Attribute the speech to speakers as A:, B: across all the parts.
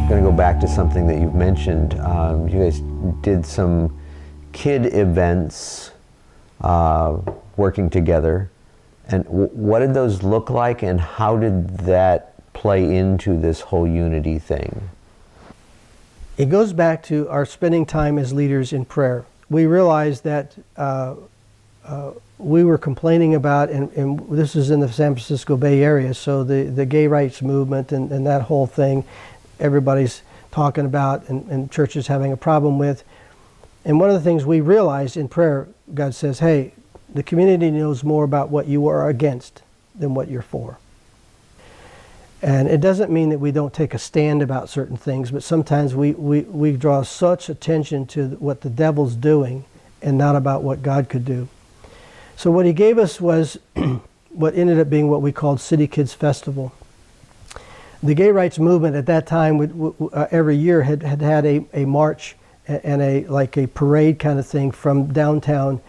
A: I'm going to go back to something that you've mentioned. You guys did some kid events working together. And what did those look like, and how did that play into this whole unity thing?
B: It goes back to our spending time as leaders in prayer. We realized that we were complaining about, and this is in the San Francisco Bay Area, so the gay rights movement and that whole thing, everybody's talking about and churches having a problem with. And one of the things we realized in prayer, God says, hey, the community knows more about what you are against than what you're for. And it doesn't mean that we don't take a stand about certain things, but sometimes we draw such attention to what the devil's doing and not about what God could do. So what he gave us was what ended up being what we called City Kids Festival. The gay rights movement at that time every year had a march and a parade kind of thing from downtown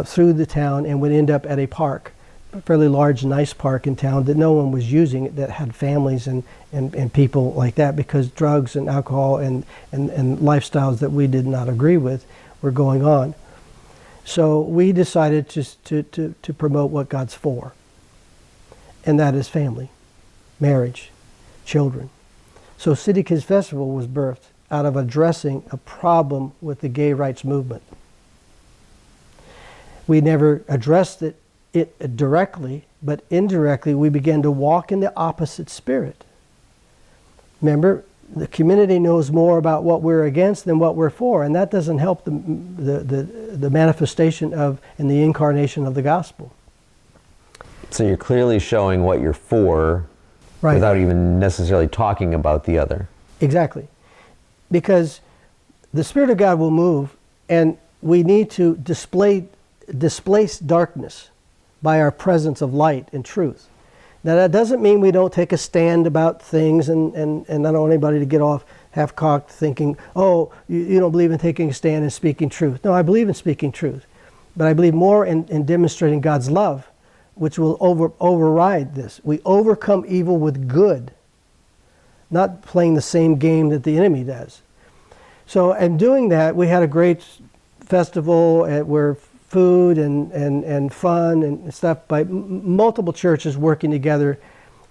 B: through the town, and would end up at a park, a fairly large, nice park in town that no one was using, that had families and people like that, because drugs and alcohol and lifestyles that we did not agree with were going on. So we decided to promote what God's for, and that is family, marriage, children. So City Kids Festival was birthed out of addressing a problem with the gay rights movement. We never addressed it directly, but indirectly we began to walk in the opposite spirit. Remember, the community knows more about what we're against than what we're for, and that doesn't help the manifestation of and the incarnation of the gospel.
A: So you're clearly showing what you're for, right, without even necessarily talking about the other. Exactly.
B: Because the Spirit of God will move, and we need to displace darkness by our presence of light and truth. Now that doesn't mean we don't take a stand about things, and I don't want anybody to get off half-cocked thinking, oh, you don't believe in taking a stand and speaking truth. No, I believe in speaking truth. But I believe more in demonstrating God's love, which will override this. We overcome evil with good, not playing the same game that the enemy does. So in doing that, we had a great festival where food and fun and stuff by multiple churches working together.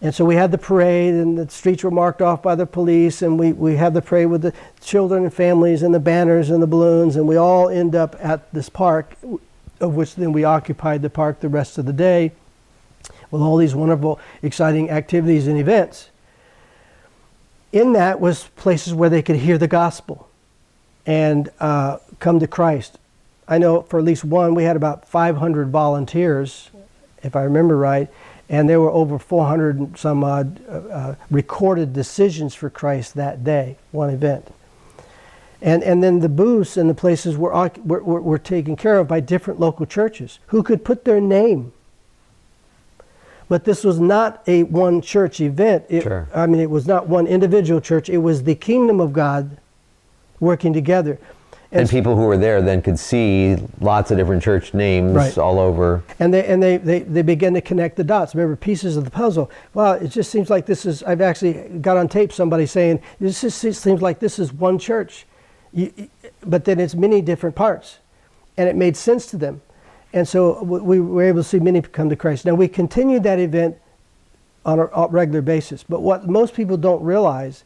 B: And so we had the parade, and the streets were marked off by the police, and we had the parade with the children and families and the banners and the balloons, and we all end up at this park, of which then we occupied the park the rest of the day with all these wonderful, exciting activities and events. In that was places where they could hear the gospel and come to Christ. I know for at least one, we had about 500 volunteers, if I remember right, and there were over 400 and some odd recorded decisions for Christ that day, one event. And then the booths and the places were taken care of by different local churches who could put their name. But this was not a one church event.
A: Sure.
B: I mean, it was not one individual church. It was the kingdom of God working together.
A: And people who were there then could see lots of different church names, right, all over.
B: And they began to connect the dots. Remember, pieces of the puzzle. Well, it just seems like this is, I've actually got on tape somebody saying, it seems like this is one church. But then it's many different parts. And it made sense to them. And so we were able to see many come to Christ. Now we continued that event on a regular basis. But what most people don't realize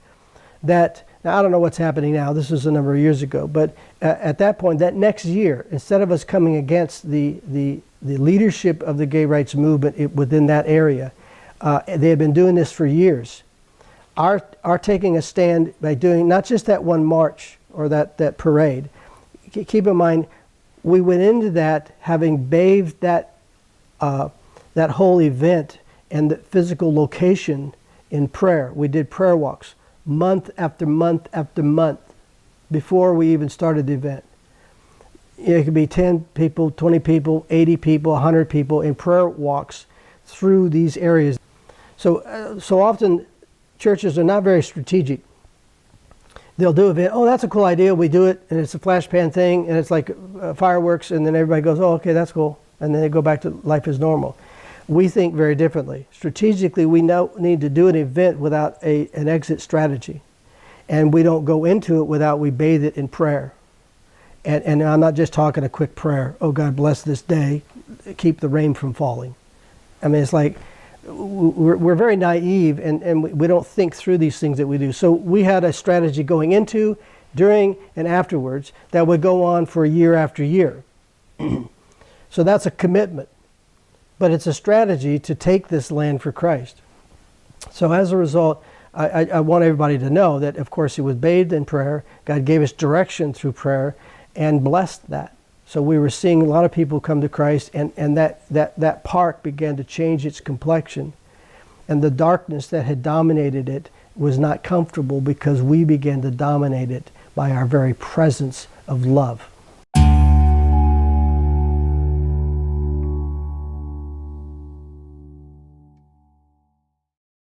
B: that, now I don't know what's happening now, this was a number of years ago, but at that point, that next year, instead of us coming against the leadership of the gay rights movement within that area, they had been doing this for years. Our taking a stand by doing not just that one march or that parade, keep in mind, we went into that having bathed that whole event and the physical location in prayer. We did prayer walks month after month after month before we even started the event. It could be 10 people, 20 people, 80 people, 100 people in prayer walks through these areas. So often churches are not very strategic. They'll do an event, oh, that's a cool idea, we do it, and it's a flash pan thing, and it's like fireworks, and then everybody goes, oh, okay, that's cool, and then they go back to life as normal. We think very differently. Strategically, we now need to do an event without an exit strategy. And we don't go into it without we bathe it in prayer. And I'm not just talking a quick prayer, oh God bless this day, keep the rain from falling. I mean, it's like we're very naive and we don't think through these things that we do. So we had a strategy going into, during, and afterwards that would go on for year after year. So that's a commitment. But it's a strategy to take this land for Christ. So as a result, I want everybody to know that, of course, it was bathed in prayer. God gave us direction through prayer and blessed that. So we were seeing a lot of people come to Christ, and that park began to change its complexion. And the darkness that had dominated it was not comfortable because we began to dominate it by our very presence of love.